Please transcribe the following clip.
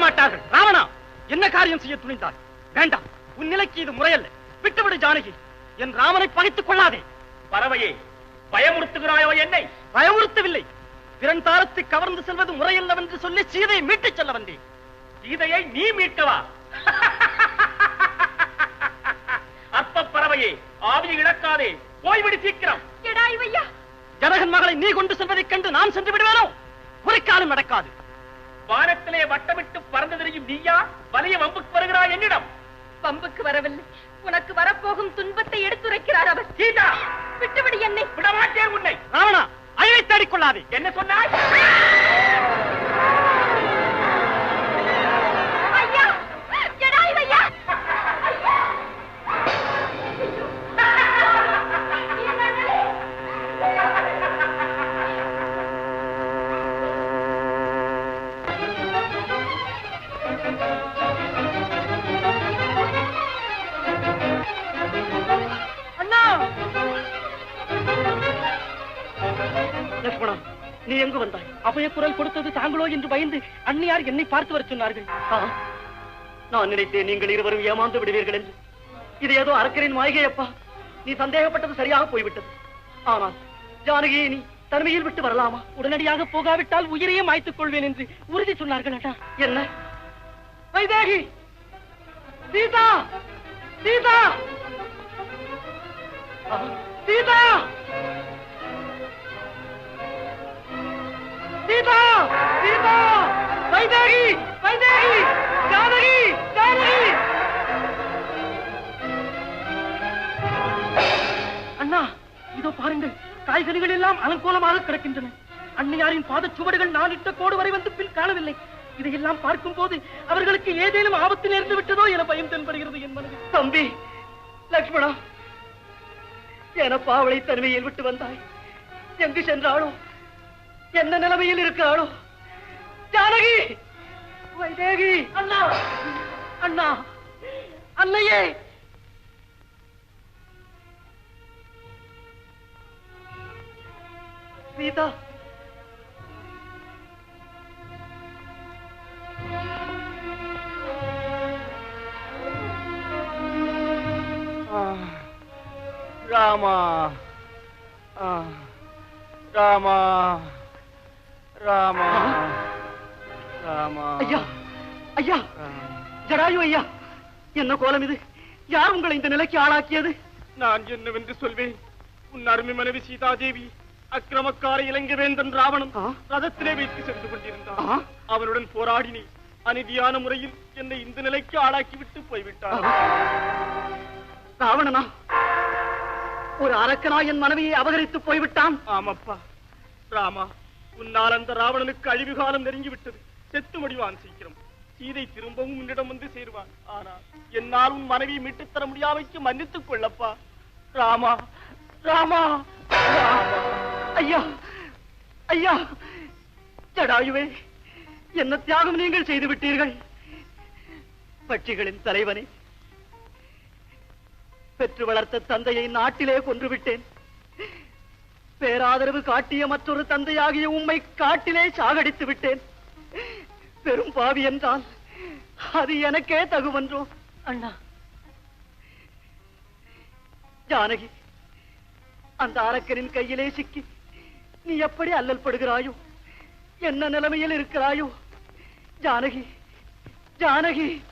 மாட்டார்கள். ராவணா, என்ன காரியம் செய்ய துணிந்தாய்? வேண்டாம், உன் நிலைக்கு இது முறையல்ல. விட்டுவிடு ஜானகி. என் ராமனை பகைத்துக் கொள்ளாதே. பறவையே, பயமுறுத்துகிறாயோ என்னை? பயமுறுத்தவில்லை. பிறன் தாரத்தை கவர்ந்து செல்வது முறையல்லவென்று சொல்லி சீதையை மீட்டுச் செல்ல வந்தேன். சீதையை நீ மீட்கவா? அற்ப பறவையே, ஆவியை இழக்காதே, போய்விடு சீக்கிரம். ஜனகன் மகளை நீ கொண்டு செல்வதைக் கண்டு நான் சென்று விடுவேனோ? ஒரு காலம் நடக்காது. வானத்திலே வட்டமிட்டு பறந்து தெரியும் நீயா வலிய வம்புக்கு வருகிறாய் என்னிடம்? வம்புக்கு வரவில்லை, உனக்கு வரப்போகும் துன்பத்தை எடுத்துரைக்கிறார் அவர். சீதா, விட்டுவிடு என்னை. விடமாட்டேன் உன்னை. ராவணா, அழிவை தேடிக்கொள்ளாதே. என்ன சொன்னாய்? ஐயா, ஜடாயு ஐயா. லட்சுமணா, நீ எங்கு வந்தாய்? அபய குரல் கொடுத்தது தாங்களோ என்று பயந்து அண்ணியார் என்னை பார்த்து வர சொன்னார்கள். நான் நினைத்தேன் நீங்கள் இருவரும் ஏமாந்து விடுவீர்கள் என்று. இது ஏதோ அரக்கரின் மாளிகை அப்பா. நீ சந்தேகப்பட்டது சரியாக போய்விட்டது. ஆனால் ஜானகியை நீ தனிமையில் விட்டு வரலாமா? உடனடியாக போகாவிட்டால் உயிரையே மாய்த்துக் கொள்வேன் என்று உறுதி சொன்னார்கள். என்ன? வைதேகி, சீதா, சீதா, சீதா, சீதா, சீதா, வைதேகி, வைதேகி, ஜானகி, ஜானகி. அண்ணா, இதோ பாருங்கள், காய்கறிகள் எல்லாம் அலங்கோலமாக கிடக்கின்றன. அன்னையாரின் பாதச்சுவடுகள் நான் இட்ட கோடு வரை வந்து பின் காணவில்லை. இதையெல்லாம் பார்க்கும் போது அவர்களுக்கு ஏதேனும் ஆபத்து நேர்ந்து விட்டதோ என பயம் தென்படுகிறது என் மனதில். தம்பி லட்சுமணா, எனப்பா அவளை தனிமையில் விட்டு வந்தாய்? எங்கு சென்றாளோ? என்ன நிலைமையில் இருக்கிறாளோ? ஜானகி, வைதேகி, அண்ணா, அண்ணா, அன்னையே. சீதா, ராமா, ராமா, ராமா, ராமா. ஐயா, ஐயா, ஜடாயு ஐயா, என்ன கோலம் இது? யார் உங்களை இந்த நிலைக்கு ஆளாக்கியது? நான் என்னவென்று சொல்வேன். உன் அருமை மனைவி சீதாதேவி அக்கிரமக்கார இலங்கை வேந்தன் ராவணன் ரதத்திலே வைத்து சென்று கொண்டிருந்தான். அவனுடன் போராடினி அநீதியான முறையில் என்னை இந்த நிலைக்கு ஆளாக்கி விட்டு போய்விட்டார். ராவணனா? ஒரு அரக்கனா என் மனைவியை அபகரித்து போய்விட்டான்? ஆமப்பா. ராமா, உன்னால் அந்த ராவணனுக்கு அழிவு காலம் நெருங்கி விட்டது. செத்து முடிவான் சீக்கிரம். சீதை திரும்பவும் உன்னிடம் வந்து சேருவான். ஆனால் என்னால் உன் மனைவியை மீட்டுத் தர முடியாமைக்கு மன்னித்துக் கொள்ளப்பா. ராமா, ராமா, ராமா. ஐயா, ஐயா, ஜடாயுவே, என்ன தியாகம் நீங்கள் செய்து விட்டீர்கள். பட்சிகளின் தலைவனே, பெற்று வளர்த்த தந்தையை நாட்டிலே கொன்று விட்டேன். பேராதரவு காட்டிய மற்றொரு தந்தையாகிய உம்மை காட்டிலே சாகடித்து விட்டேன். பெரும் பாவி என்றால் அது எனக்கே தகுவன்றோ? அண்ணா, ஜானகி அந்த அரக்கரின் கையிலே சிக்கி நீ எப்படி அல்லல் படுகிறாயோ, என்ன நிலைமையில் இருக்கிறாயோ? ஜானகி, ஜானகி.